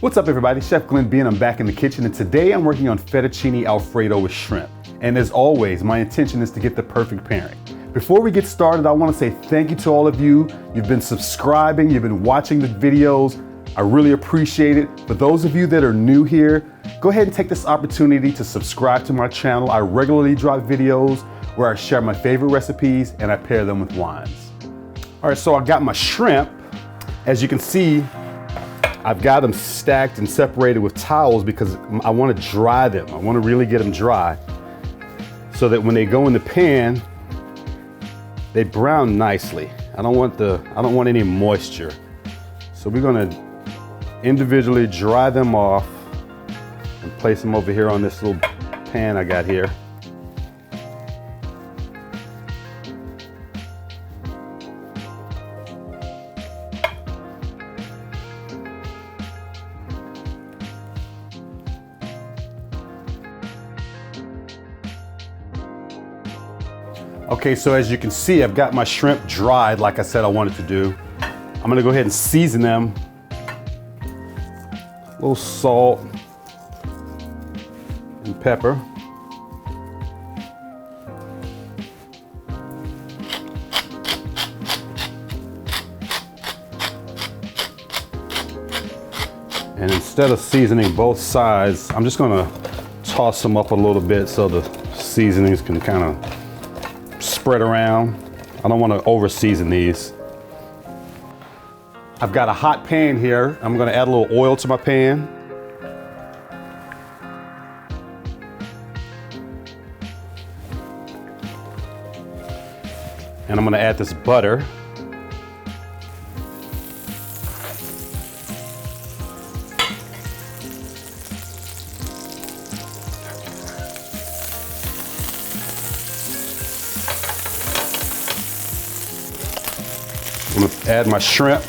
What's up everybody, Chef Glenn B and I'm back in the kitchen, and today I'm working on fettuccine Alfredo with shrimp. And as always, my intention is to get the perfect pairing. Before we get started, I want to say thank you to all of you. You've been subscribing, you've been watching the videos. I really appreciate it. For those of you that are new here, go ahead and take this opportunity to subscribe to my channel. I regularly drop videos where I share my favorite recipes and I pair them with wines. All right, so I got my shrimp. As you can see, I've got them stacked and separated with towels because I want to dry them. I want to really get them dry so that when they go in the pan, they brown nicely. I don't want any moisture. So we're going to individually dry them off and place them over here on this little pan I got here. Okay, so as you can see, I've got my shrimp dried like I said I wanted to do. I'm gonna go ahead and season them. A little salt and pepper. And instead of seasoning both sides, I'm just gonna toss them up a little bit so the seasonings can kind of spread around. I don't want to over season these. I've got a hot pan here. I'm going to add a little oil to my pan. And I'm going to add this butter. I'm going to add my shrimp.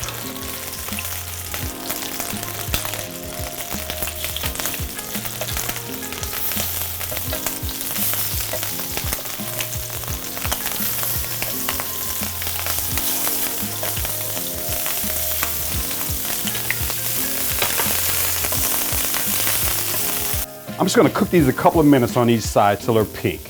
I'm just going to cook these a couple of minutes on each side till they're pink.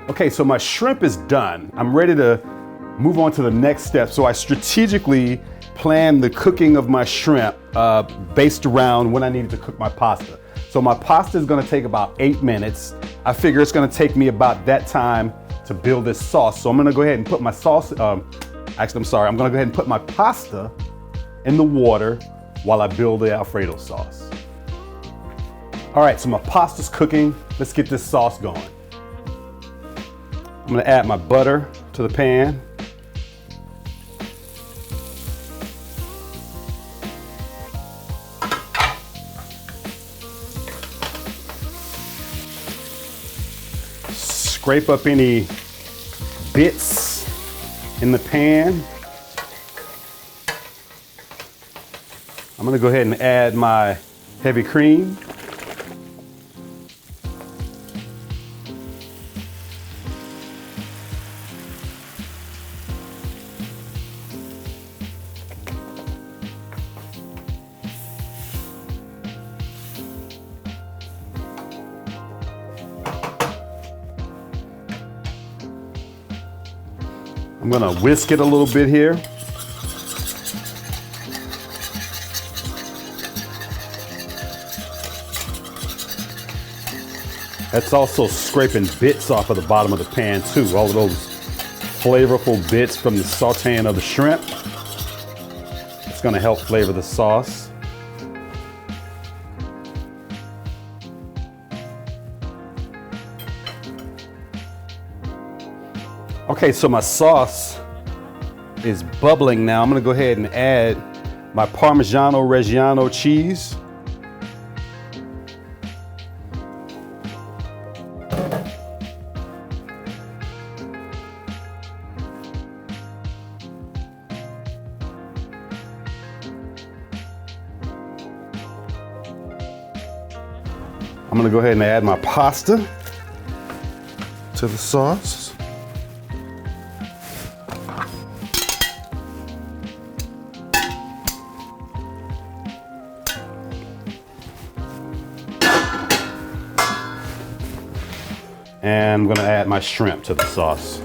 Okay, so my shrimp is done. I'm ready to move on to the next step. So I strategically planned the cooking of my shrimp based around when I needed to cook my pasta. So my pasta is gonna take about 8 minutes. I figure it's gonna take me about that time to build this sauce. So I'm gonna go ahead and put my sauce, I'm gonna go ahead and put my pasta in the water while I build the Alfredo sauce. All right, so my pasta's cooking. Let's get this sauce going. I'm gonna add my butter to the pan. Scrape up any bits in the pan. I'm gonna go ahead and add my heavy cream. I'm gonna whisk it a little bit here. That's also scraping bits off of the bottom of the pan too. All of those flavorful bits from the sauteing of the shrimp. It's gonna help flavor the sauce. Okay, so my sauce is bubbling now. I'm gonna go ahead and add my Parmigiano Reggiano cheese. I'm gonna go ahead and add my pasta to the sauce. And I'm gonna add my shrimp to the sauce.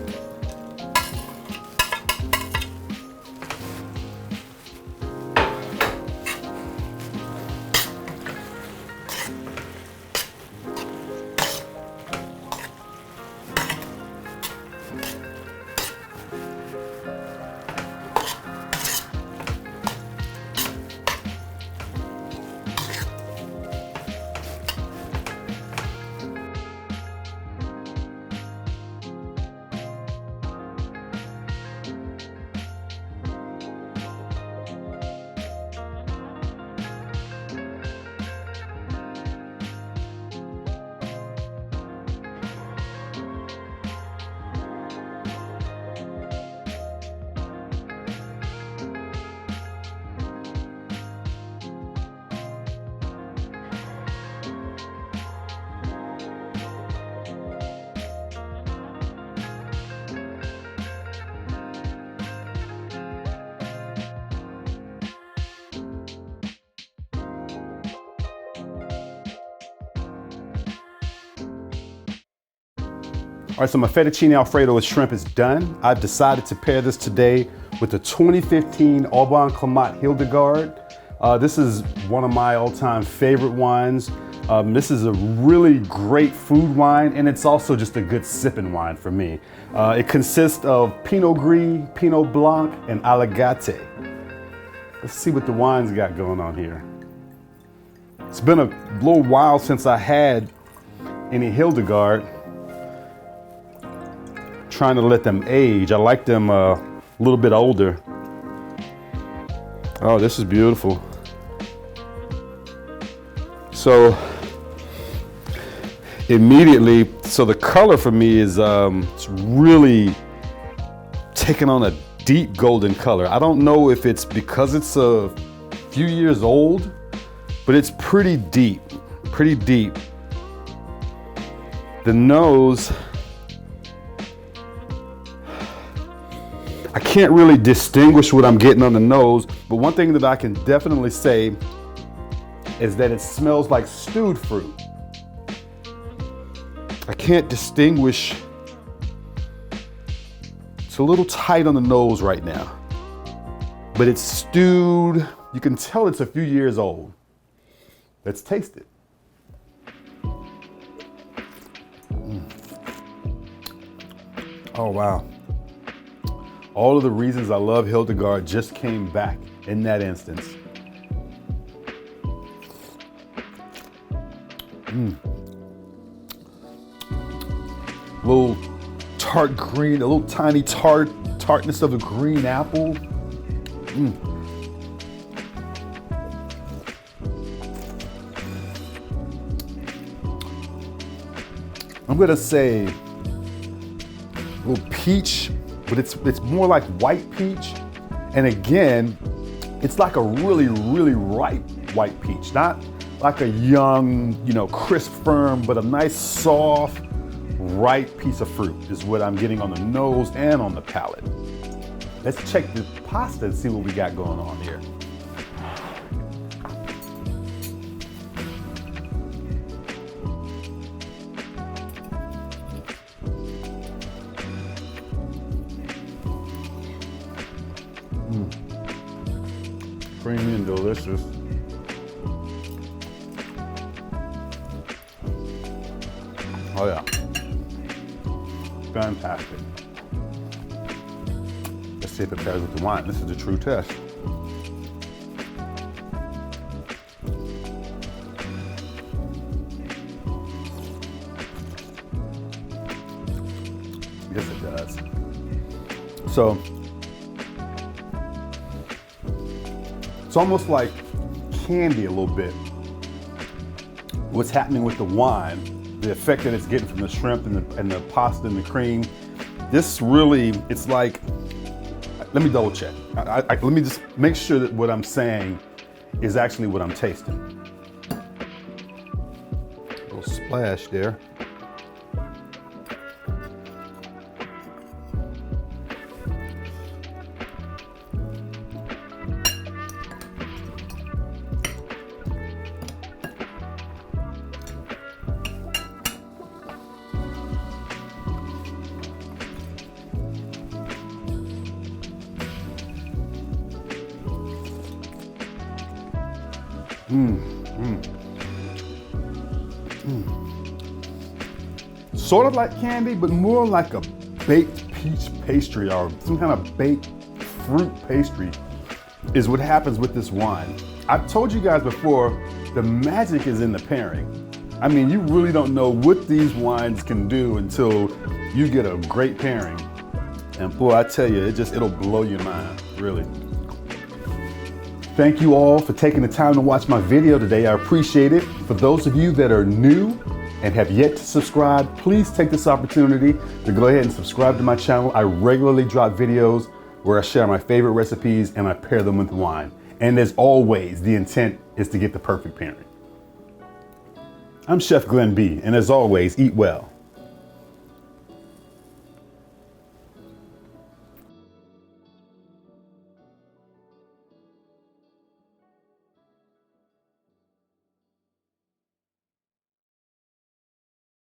All right, so my fettuccine Alfredo with shrimp is done. I've decided to pair this today with the 2015 Au Bon Climat Hildegard. This is one of my all-time favorite wines. This is a really great food wine, and it's also just a good sipping wine for me. It consists of Pinot Gris, Pinot Blanc, and Alagate. Let's see what the wine's got going on here. It's been a little while since I had any Hildegard. Trying to let them age. I like them a little bit older. Oh, this is beautiful. So immediately, so the color for me is it's really taking on a deep golden color. I don't know if it's because it's a few years old, but it's pretty deep, pretty deep. The nose, I can't really distinguish what I'm getting on the nose, but one thing that I can definitely say is that it smells like stewed fruit. I can't distinguish. It's a little tight on the nose right now, but it's stewed. You can tell it's a few years old. Let's taste it. Oh, wow. All of the reasons I love Hildegard just came back in that instance. Little tart green, a little tiny tartness of the green apple. I'm gonna say a little peach, but it's more like white peach. And again, it's like a really, really ripe white peach. Not like a young, crisp, firm, but a nice, soft, ripe piece of fruit is what I'm getting on the nose and on the palate. Let's check the pasta and see what we got going on here. Creamy and delicious. Oh yeah, fantastic. Let's see if it pairs with the wine. This is the true test. Yes, it does. So it's almost like candy a little bit. What's happening with the wine, the effect that it's getting from the shrimp and the pasta and the cream. This really, it's like, let me double check. Let me just make sure that what I'm saying is actually what I'm tasting. A little splash there. Sort of like candy, but more like a baked peach pastry or some kind of baked fruit pastry is what happens with this wine. I've told you guys before, the magic is in the pairing. I mean, you really don't know what these wines can do until you get a great pairing. And boy, I tell you, it'll blow your mind, really. Thank you all for taking the time to watch my video today. I appreciate it. For those of you that are new and have yet to subscribe, please take this opportunity to go ahead and subscribe to my channel. I regularly drop videos where I share my favorite recipes and I pair them with wine. And as always, the intent is to get the perfect pairing. I'm Chef Glenn B, and as always, eat well.